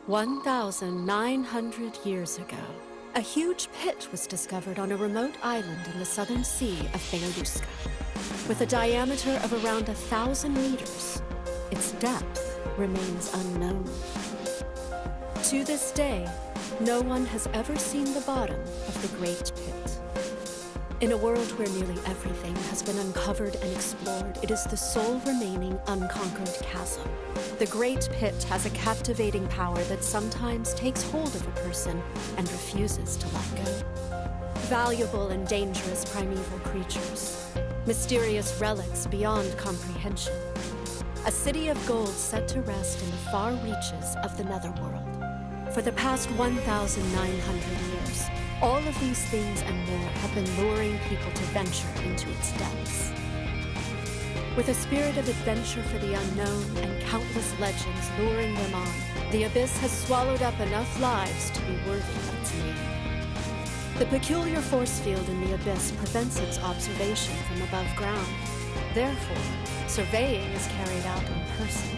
1,900 years ago, a huge pit was discovered on a remote island in the southern sea of Belarusca. With a diameter of around 1,000 meters, its depth remains unknown. To this day, no one has ever seen the bottom of the Great Pit. In a world where nearly everything has been uncovered and explored, it is the sole remaining unconquered chasm. The Great Pit has a captivating power that sometimes takes hold of a person and refuses to let go. Valuable and dangerous primeval creatures, mysterious relics beyond comprehension, a city of gold set to rest in the far reaches of the netherworld. For the past 1,900 years, all of these things and more have been luring people to venture into its depths. With a spirit of adventure for the unknown and countless legends luring them on, the Abyss has swallowed up enough lives to be worthy of its name. The peculiar force field in the Abyss prevents its observation from above ground. Therefore, surveying is carried out in person.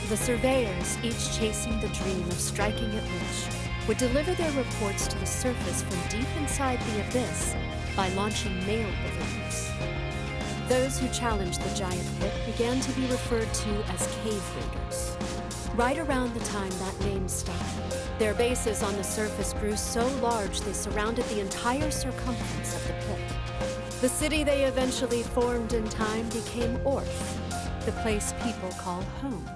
The surveyors, each chasing the dream of striking it rich, would deliver their reports to the surface from deep inside the Abyss by launching mail balloons. Those who challenged the giant pit began to be referred to as cave raiders. Right around the time that name stuck, their bases on the surface grew so large they surrounded the entire circumference of the pit. The city they eventually formed in time became Orth, the place people call home.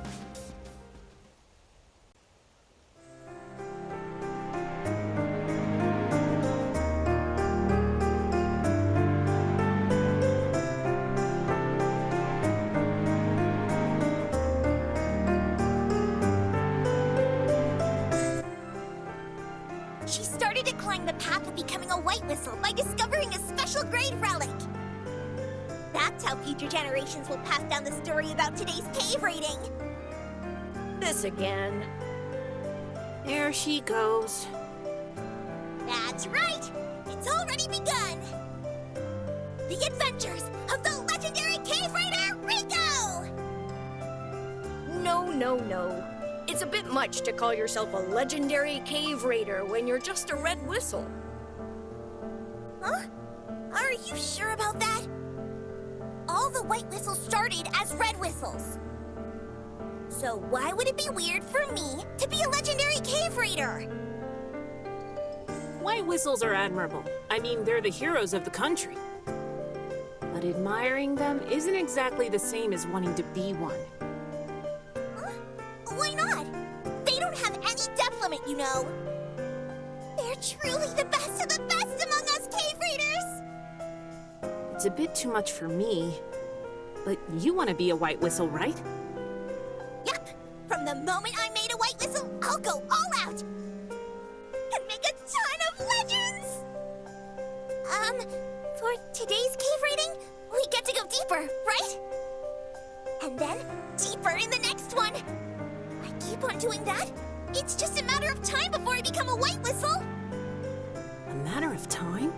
She started to climb the path of becoming a white whistle by discovering a special grade relic. That's how future generations will pass down the story about today's cave raiding. This again. There she goes. That's right! It's already begun! The adventures of the legendary cave raider, Rico! No. It's a bit much to call yourself a legendary cave raider when you're just a red whistle. Huh? Are you sure about that? All the white whistles started as red whistles. So why would it be weird for me to be a legendary cave raider? White whistles are admirable. I mean, they're the heroes of the country. But admiring them isn't exactly the same as wanting to be one. Why not? They don't have any depth limit, you know. They're truly the best of the best among us cave raiders! It's a bit too much for me. But you want to be a white whistle, right? Yep! From the moment I made a white whistle, I'll go all out! And make a ton of legends! For today's cave raiding, we get to go deeper, right? And then, deeper in the next one! Keep on doing that. It's just a matter of time before I become a white whistle. A matter of time?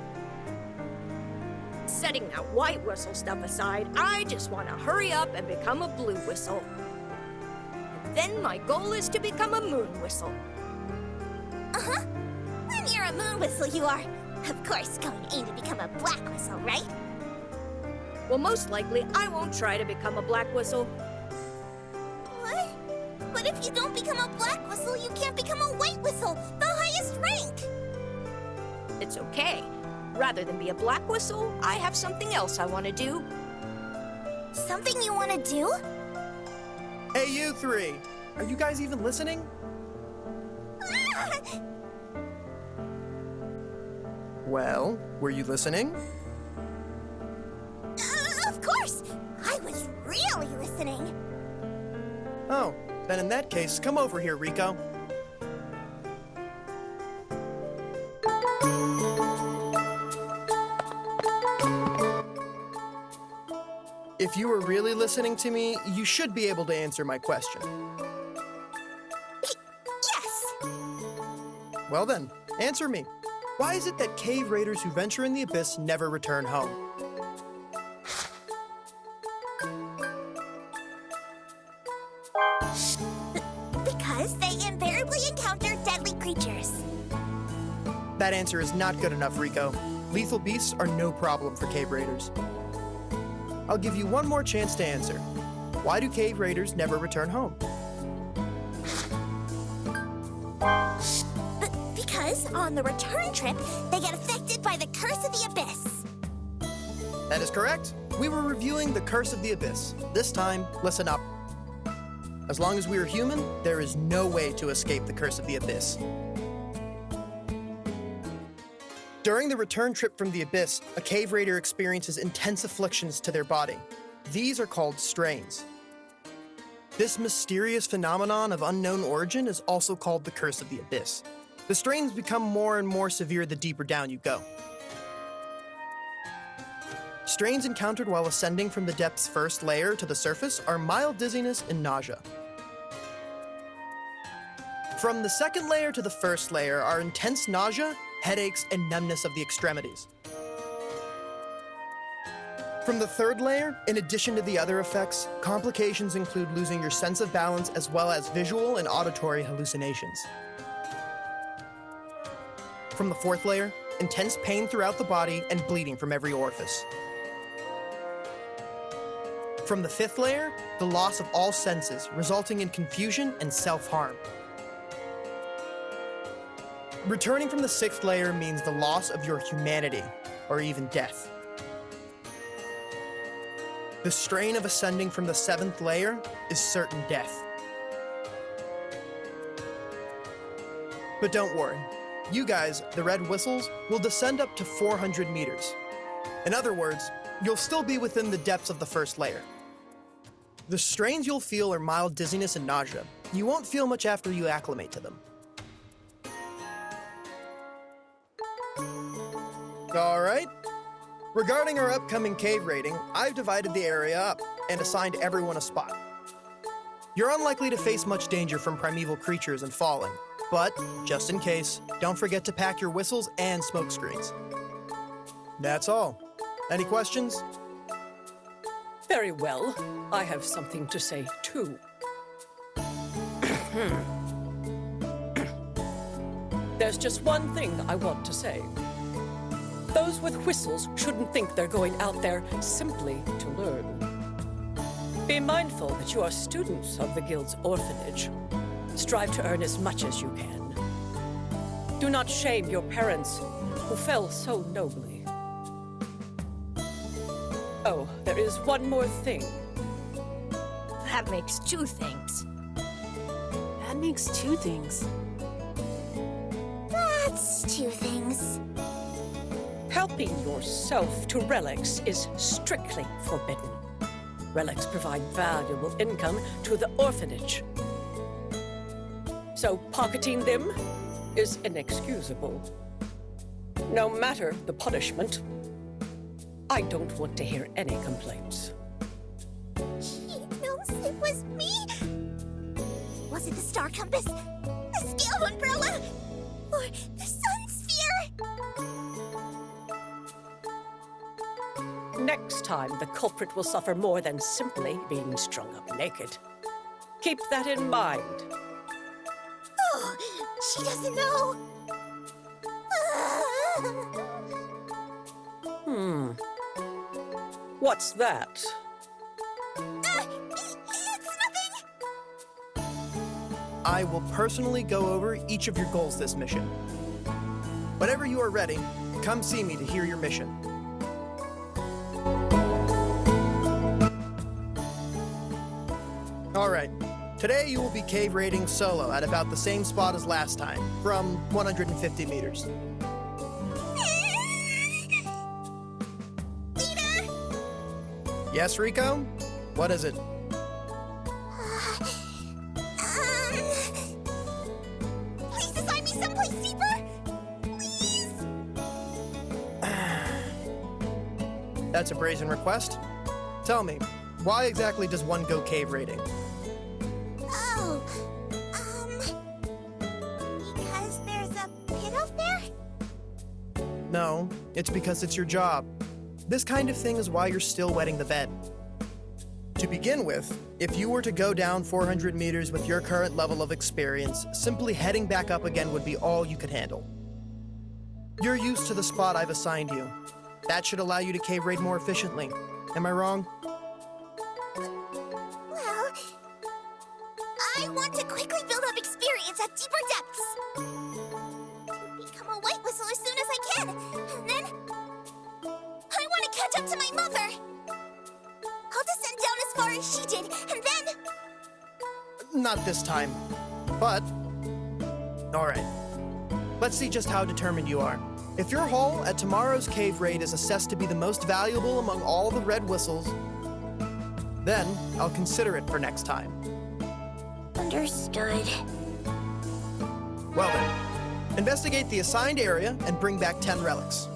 Setting that white whistle stuff aside, I just want to hurry up and become a blue whistle. And then my goal is to become a moon whistle. Uh-huh. When you're a moon whistle, you are, of course, going to aim to become a black whistle, right? Well, most likely, I won't try to become a black whistle. What? But if you don't become a black whistle, you can't become a white whistle, the highest rank! It's okay. Rather than be a black whistle, I have something else I want to do. Something you want to do? Hey, you three! Are you guys even listening? Ah! Well, were you listening? Of course! I was really listening. Oh, then in that case, come over here, Rico. If you were really listening to me, you should be able to answer my question. Yes! Well then, answer me. Why is it that cave raiders who venture in the abyss never return home? Because they That answer is not good enough, Rico. Lethal beasts are no problem for cave raiders. I'll give you one more chance to answer. Why do cave raiders never return home? Because on the return trip, they get affected by the curse of the abyss. That is correct. We were reviewing the Curse of the Abyss. This time, listen up. As long as we are human, there is no way to escape the Curse of the Abyss. During the return trip from the Abyss, a cave raider experiences intense afflictions to their body. These are called strains. This mysterious phenomenon of unknown origin is also called the Curse of the Abyss. The strains become more and more severe the deeper down you go. Strains encountered while ascending from the depth's first layer to the surface are mild dizziness and nausea. From the second layer to the first layer are intense nausea, headaches, and numbness of the extremities. From the third layer, in addition to the other effects, complications include losing your sense of balance as well as visual and auditory hallucinations. From the fourth layer, intense pain throughout the body and bleeding from every orifice. From the fifth layer, the loss of all senses, resulting in confusion and self-harm. Returning from the sixth layer means the loss of your humanity, or even death. The strain of ascending from the seventh layer is certain death. But don't worry, you guys, the Red Whistles, will descend up to 400 meters. In other words, you'll still be within the depths of the first layer. The strains you'll feel are mild dizziness and nausea. You won't feel much after you acclimate to them. All right. Regarding our upcoming cave raiding, I've divided the area up and assigned everyone a spot. You're unlikely to face much danger from primeval creatures and falling, but just in case, don't forget to pack your whistles and smoke screens. That's all. Any questions? Very well. I have something to say, too. There's just one thing I want to say. Those with whistles shouldn't think they're going out there simply to learn. Be mindful that you are students of the Guild's orphanage. Strive to earn as much as you can. Do not shame your parents, who fell so nobly. Oh, there is one more thing. That makes two things. That makes two things. That's two things. Helping yourself to relics is strictly forbidden. Relics provide valuable income to the orphanage. So pocketing them is inexcusable. No matter the punishment, I don't want to hear any complaints. He knows it was me. Was it the star compass, the scale umbrella, or the sun sphere? Next time, the culprit will suffer more than simply being strung up naked. Keep that in mind. Oh, she doesn't know. What's that? It's nothing. I will personally go over each of your goals this mission. Whenever you are ready, come see me to hear your mission. All right, today you will be cave raiding solo at about the same spot as last time, from 150 meters. Peter! Yes, Rico? What is it? Please assign me someplace deeper. Please. That's a brazen request. Tell me, why exactly does one go cave raiding? Oh, because there's a pit out there? No, it's because it's your job. This kind of thing is why you're still wetting the bed. To begin with, if you were to go down 400 meters with your current level of experience, simply heading back up again would be all you could handle. You're used to the spot I've assigned you. That should allow you to cave raid more efficiently. Am I wrong? Well, I want to quickly build up experience at deeper depths. To become a white whistle as soon as I can. And then I want to catch up to my mother. I'll descend down as far as she did, and then... Not this time. But, all right. Let's see just how determined you are. If your haul at tomorrow's cave raid is assessed to be the most valuable among all the red whistles, then I'll consider it for next time. Understood. Well then, investigate the assigned area and bring back 10 relics.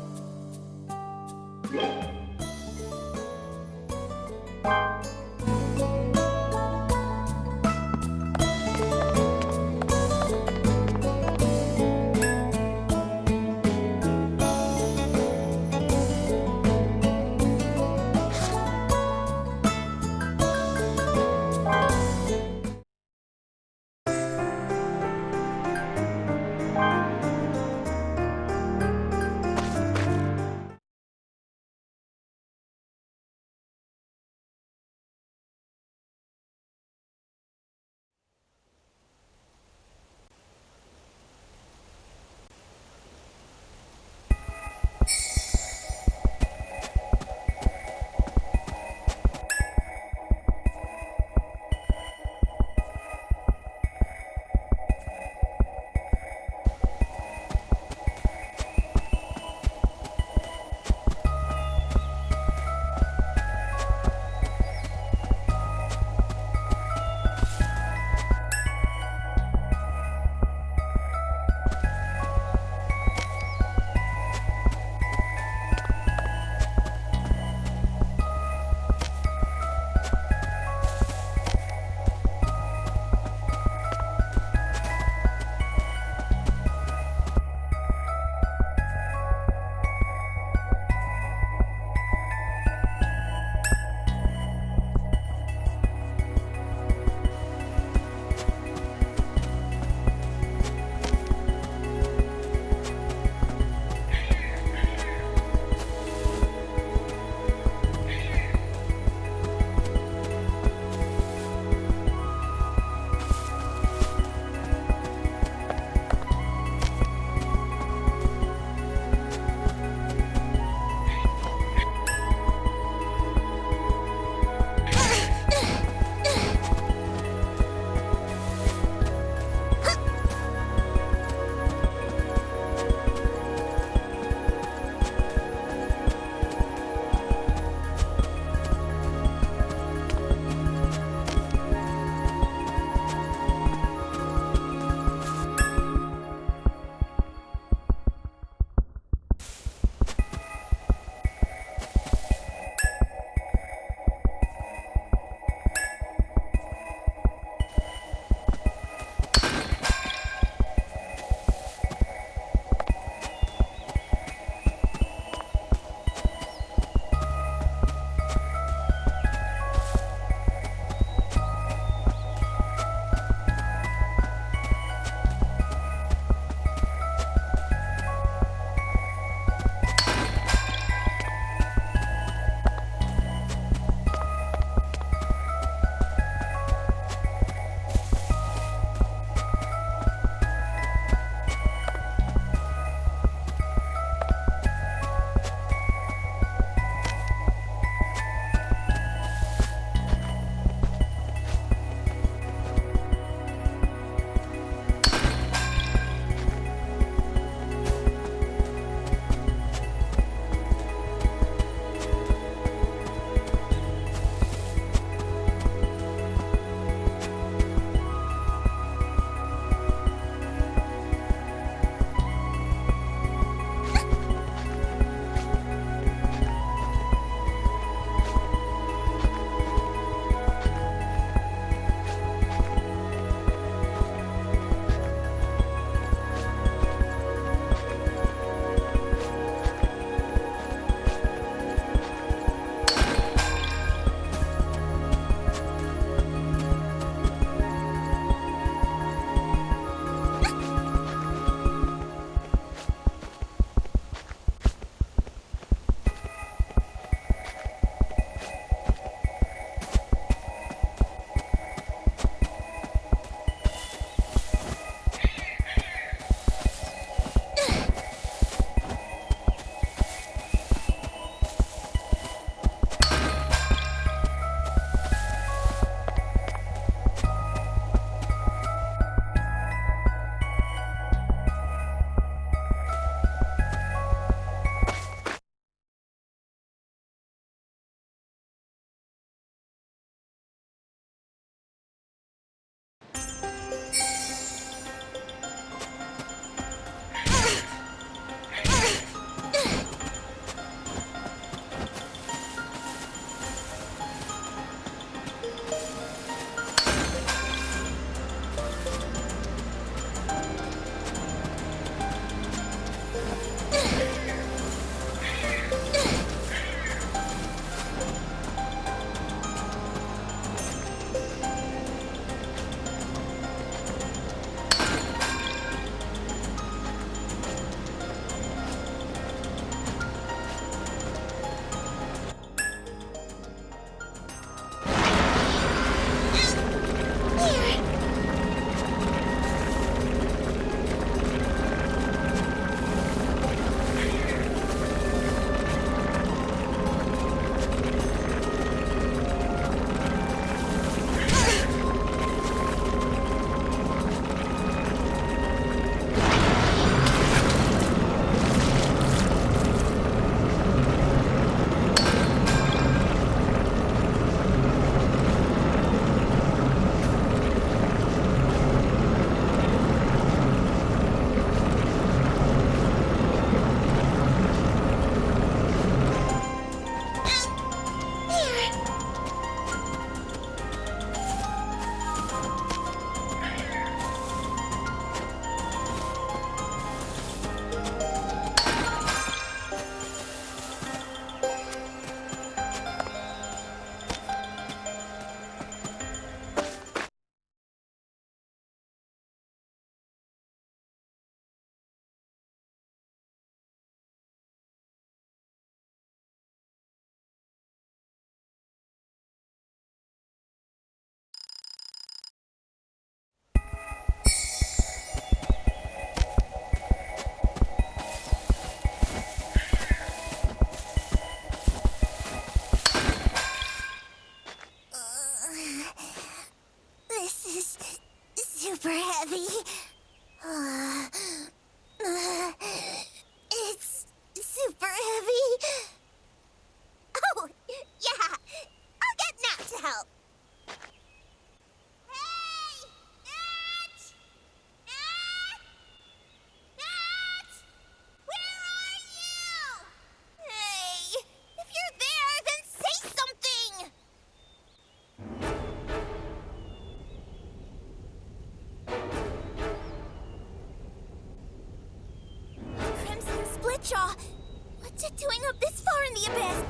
doing up this far in the abyss?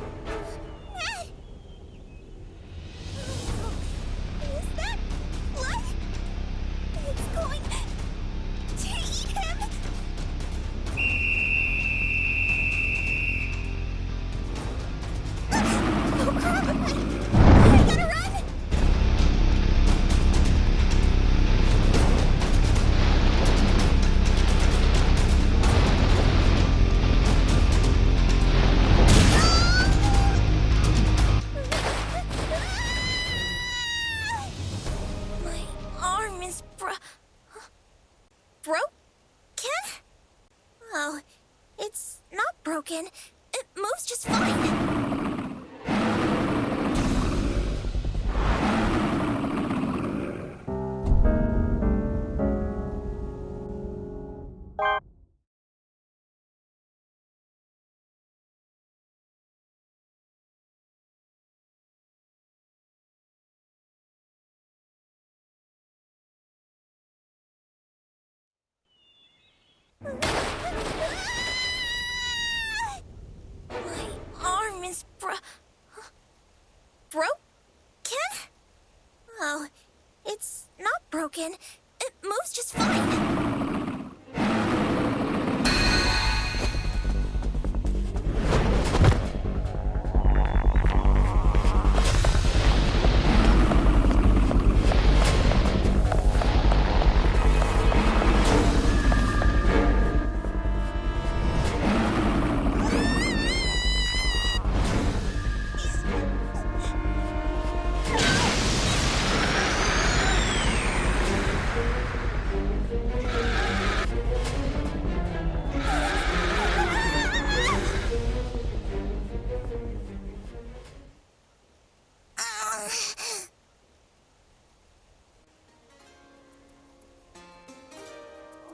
Ned! Is that blood? It's going to eat him? Oh crap! I gotta run! My arm is broken? Oh, it's not broken. It moves just fine. My arm is broken? Oh, it's not broken. It moves just fine.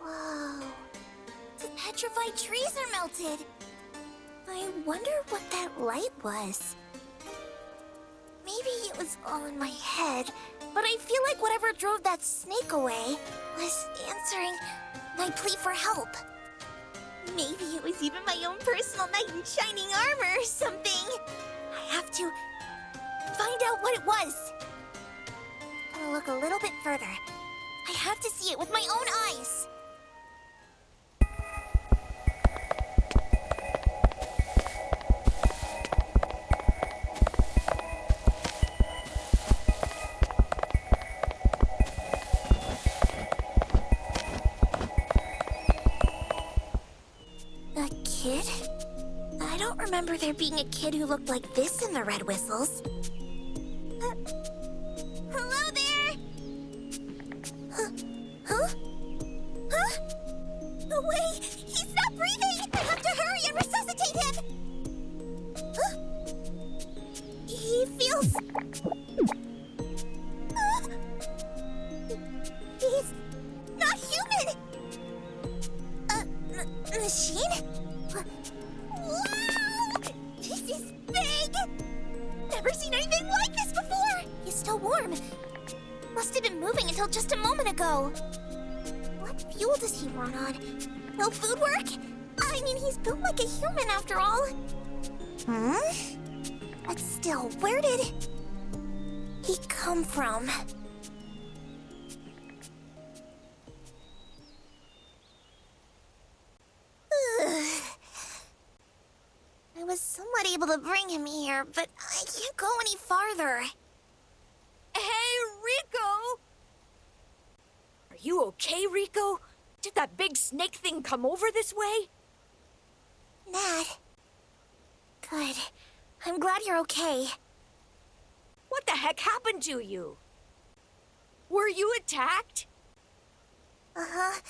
Whoa. The petrified trees are melted. I wonder what that light was. Maybe it was all in my head, but I feel like whatever drove that snake away was answering my plea for help. Maybe it was even my own personal knight in shining armor or something. I have to find out what it was. Gotta look a little bit further. I have to see it with my own eyes. A kid? I don't remember there being a kid who looked like this in the Red Whistles. Hello there! Huh? Huh? No way! He's not breathing! I have to hurry and resuscitate him! Huh? He feels... He's not human! Machine? Wow! This is big! Never seen anything like this before! He's still warm. Must have been moving until just a moment ago. What fuel does he run on? Will food work? I mean, he's built like a human after all. But still, where did he come from? I was somewhat able to bring him here, but I can't go any farther. Hey, Rico! Are you okay, Rico? Did that big snake thing come over this way? Nat. Good. I'm glad you're okay. What the heck happened to you? Were you attacked? Uh-huh.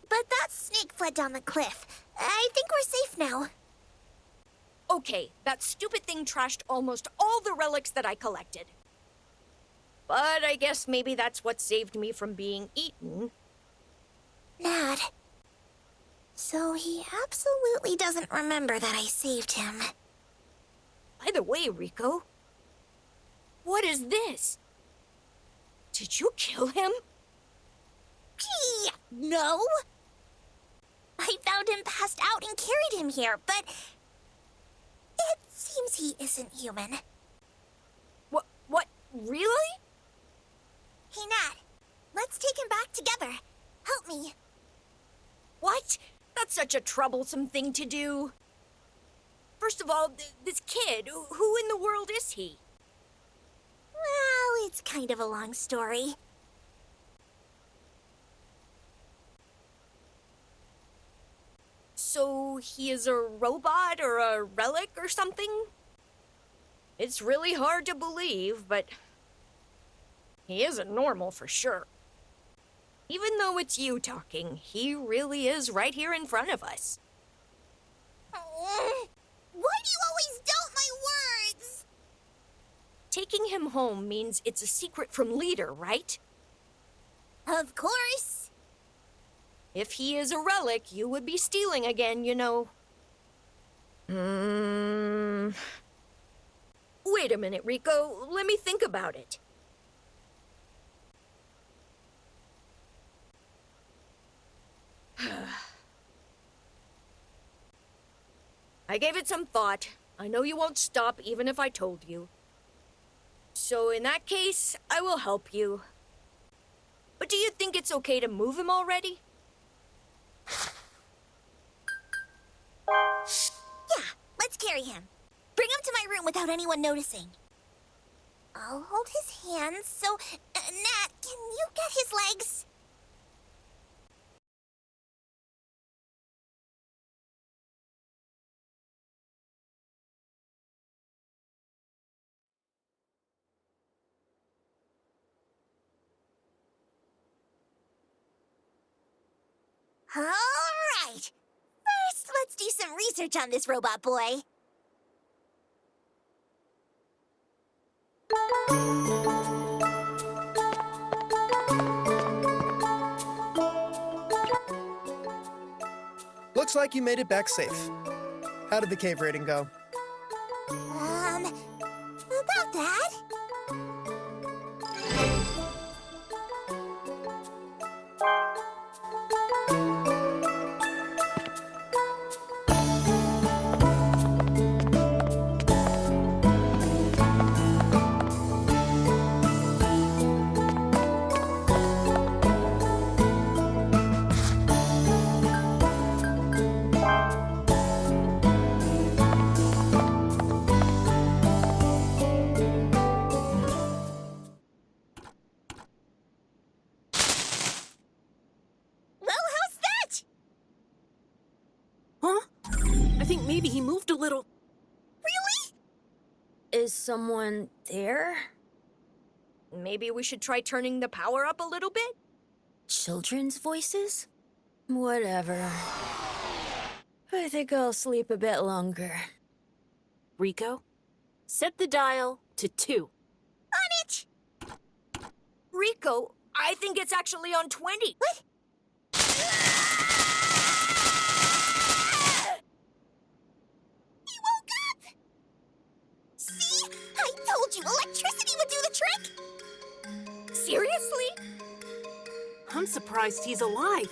But that snake fled down the cliff. I think we're safe now. Okay, that stupid thing trashed almost all the relics that I collected. But I guess maybe that's what saved me from being eaten. Nat. So he absolutely doesn't remember that I saved him. By the way, Rico, what is this? Did you kill him? Gee, no. I found him passed out and carried him here, but It seems he isn't human. What? Really? Hey, Nat, let's take him back together. Help me. What? That's such a troublesome thing to do. First of all, this kid, who in the world is he? Well, it's kind of a long story. So he is a robot or a relic or something? It's really hard to believe, but he isn't normal for sure. Even though it's you talking, he really is right here in front of us. Why do you always doubt my words? Taking him home means it's a secret from Leader, right? Of course. If he is a relic, you would be stealing again, you know. Wait a minute, Rico. Let me think about it. I gave it some thought. I know you won't stop even if I told you. So in that case, I will help you. But do you think it's okay to move him already? Yeah, let's carry him. Bring him to my room without anyone noticing. I'll hold his hands, so... Nat, can you get his legs? All right. First, let's do some research on this robot boy. Looks like you made it back safe. How did the cave raiding go? About that. I think maybe he moved a little. Is someone there? Maybe we should try turning the power up a little bit? Children's voices? Whatever. I think I'll sleep a bit longer. Rico, set the dial to 2. On it! Rico, I think it's actually on 20. What? He woke up! See? I told you electricity would do the trick! Seriously? I'm surprised he's alive.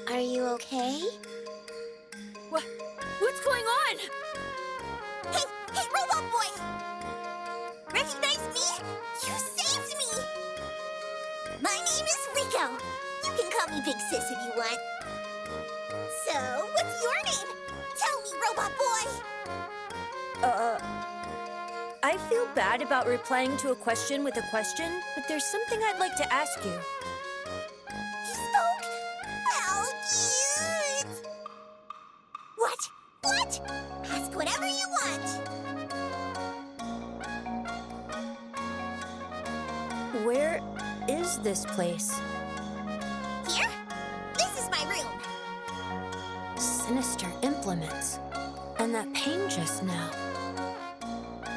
Are you okay? What's going on? Hey, robot boy! Recognize me? You saved me! My name is Rico. You can call me Big Sis if you want. So, what's your name? Tell me, robot boy! I feel bad about replying to a question with a question, but there's something I'd like to ask you. You spoke? How cute! What? What? Ask whatever you want. Where is this place? Here? This is my room. Sinister implements. And that pain just now.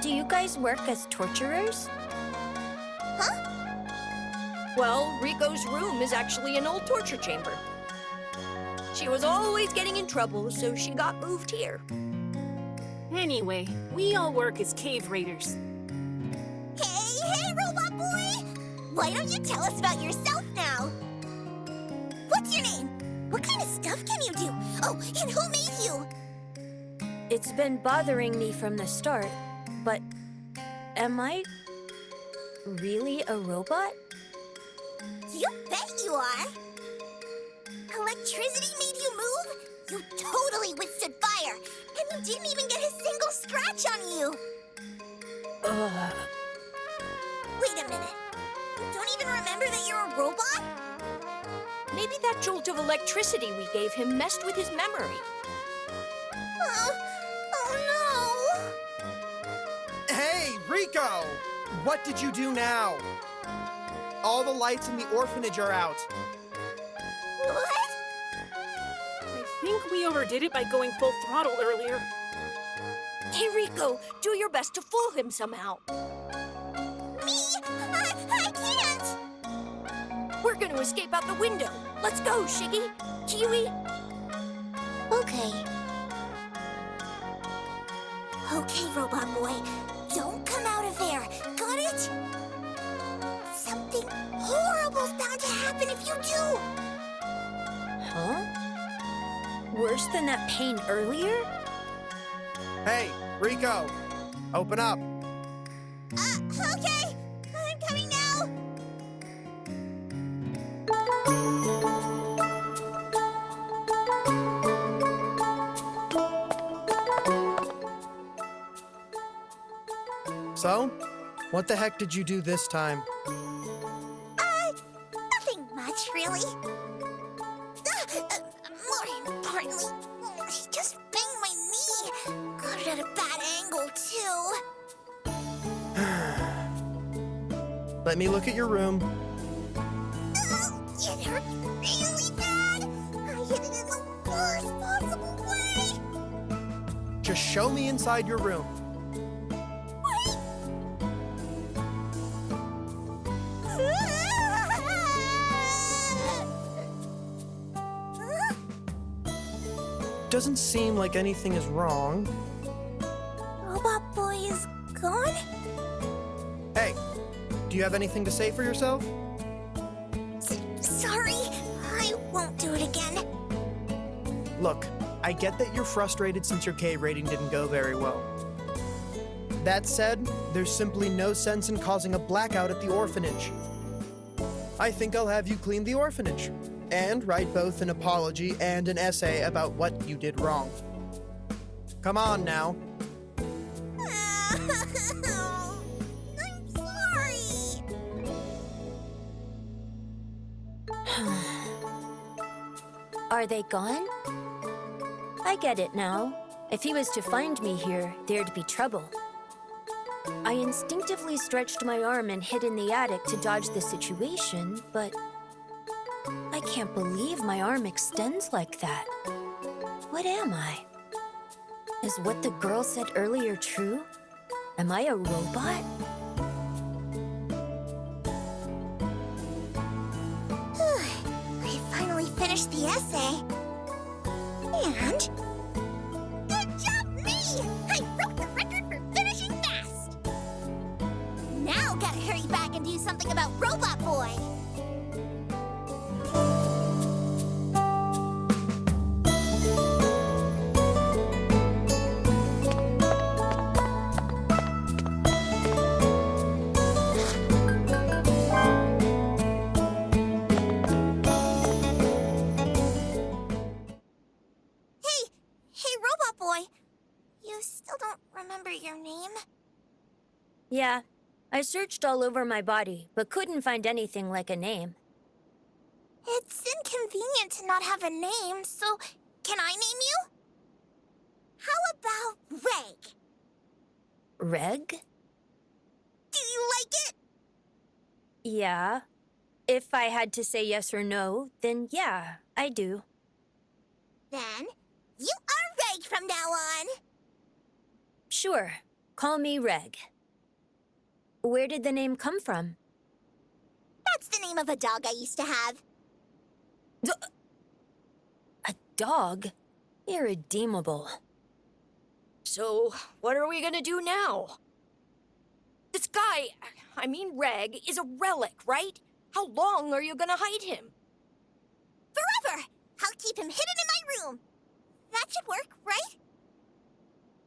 Do you guys work as torturers? Well, Rico's room is actually an old torture chamber. She was always getting in trouble, so she got moved here. Anyway, we all work as cave raiders. Hey, robot boy! Why don't you tell us about yourself now? What's your name? What kind of stuff can you do? Oh, and who made you? It's been bothering me from the start, but am I really a robot? You bet you are. Electricity made you move? You totally withstood fire, and you didn't even get a single scratch on you. Wait a minute. You don't even remember that you're a robot? Maybe that jolt of electricity we gave him messed with his memory. Oh no! Hey, Rico! What did you do now? All the lights in the orphanage are out. What? I think we overdid it by going full throttle earlier. Hey, Rico, do your best to fool him somehow. Me? I can't! We're gonna escape out the window. Let's go, Shiggy. Kiwi. Okay. Okay, Robot Boy. Don't come out of there. Got it? Something horrible's bound to happen if you do. Huh? Worse than that pain earlier? Hey, Rico! Open up. Okay. I'm coming now. So, what the heck did you do this time? Nothing much, really. More importantly, I just banged my knee. Got it at a bad angle, too. Let me look at your room. It hurt really bad. I hit it in the worst possible way. Just show me inside your room. Doesn't seem like anything is wrong. Robot Boy is gone? Hey, do you have anything to say for yourself? Sorry, I won't do it again. Look, I get that you're frustrated since your K rating didn't go very well. That said, there's simply no sense in causing a blackout at the orphanage. I think I'll have you clean the orphanage and write both an apology and an essay about what you did wrong. Come on now. I'm sorry. Are they gone? I get it now. If he was to find me here, there'd be trouble. I instinctively stretched my arm and hid in the attic to dodge the situation, but I can't believe my arm extends like that. What am I? Is what the girl said earlier true? Am I a robot? I finally finished the essay. And... good job, me! I broke the record for finishing fast! Now gotta hurry back and do something about Robot Boy! Hey, Robot Boy! You still don't remember your name? Yeah, I searched all over my body, but couldn't find anything like a name. It's inconvenient to not have a name, so can I name you? How about Reg? Reg? Do you like it? Yeah. If I had to say yes or no, then yeah, I do. Then, you are Reg from now on! Sure, call me Reg. Where did the name come from? That's the name of a dog I used to have. A dog? Irredeemable. So, what are we gonna do now? This guy, I mean Reg, is a relic, right? How long are you gonna hide him? Forever! I'll keep him hidden in my room. That should work, right?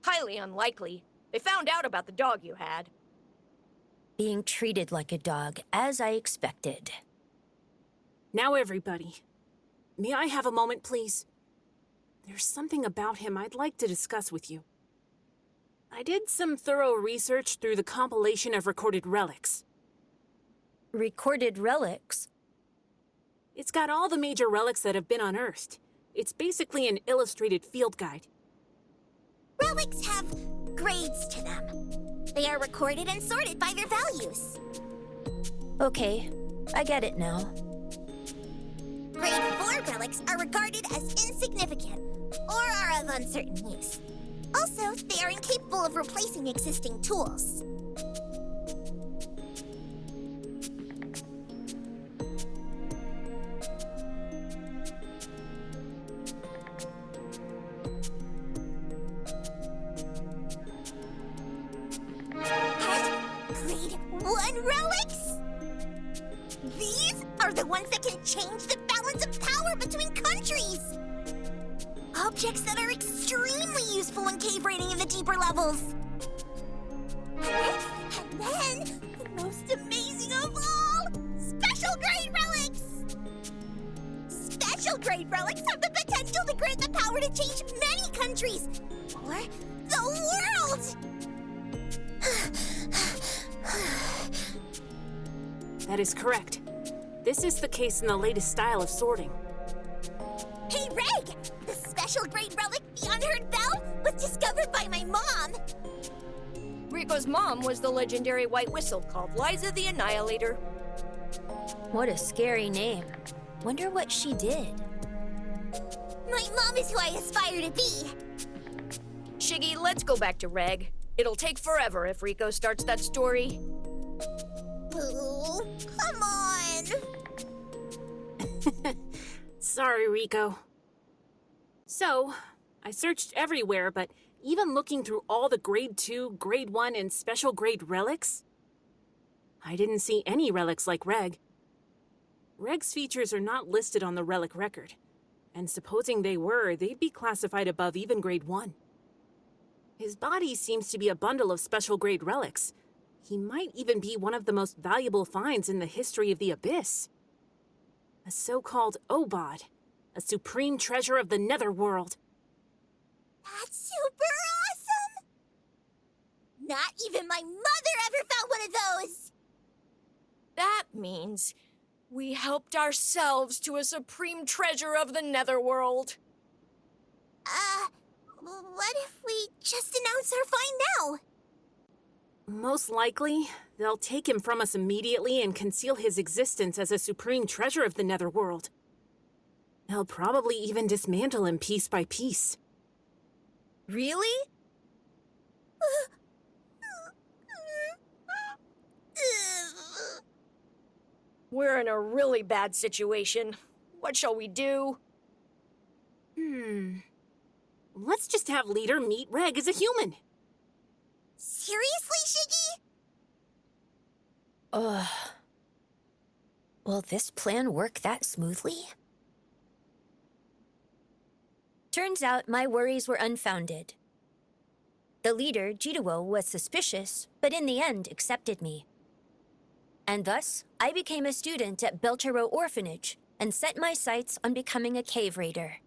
Highly unlikely. They found out about the dog you had. Being treated like a dog, as I expected. Now everybody. May I have a moment, please? There's something about him I'd like to discuss with you. I did some thorough research through the compilation of recorded relics. Recorded relics? It's got all the major relics that have been unearthed. It's basically an illustrated field guide. Relics have grades to them. They are recorded and sorted by their values. Okay, I get it now. Grade 4 relics are regarded as insignificant or are of uncertain use. Also, they are incapable of replacing existing tools. And Grade 1 relics? These are the ones that can change the balance of power between countries. Objects that are extremely useful in cave raiding in the deeper levels. And then, the most amazing of all, special grade relics! Special grade relics have the potential to grant the power to change many countries, or the world! That is correct. This is the case in the latest style of sorting. Hey, Reg! The special grade relic, the Unheard Bell, was discovered by my mom. Rico's mom was the legendary white whistle called Liza the Annihilator. What a scary name. Wonder what she did. My mom is who I aspire to be. Shiggy, let's go back to Reg. It'll take forever if Rico starts that story. Boo, come on. Sorry, Rico. So, I searched everywhere, but even looking through all the Grade 2, Grade 1, and Special Grade relics, I didn't see any relics like Reg. Reg's features are not listed on the relic record, and supposing they were, they'd be classified above even Grade 1. His body seems to be a bundle of Special Grade relics. He might even be one of the most valuable finds in the history of the Abyss. A so-called Obod, a supreme treasure of the Netherworld. That's super awesome! Not even my mother ever found one of those! That means we helped ourselves to a supreme treasure of the Netherworld. What if we just announce our find now? Most likely, they'll take him from us immediately and conceal his existence as a supreme treasure of the Netherworld. They'll probably even dismantle him piece by piece. Really? We're in a really bad situation. What shall we do? Let's just have Leader meet Reg as a human. Seriously, Shiggy? Will this plan work that smoothly? Turns out my worries were unfounded. The leader, Jituo, was suspicious, but in the end accepted me. And thus, I became a student at Belchero Orphanage and set my sights on becoming a cave raider.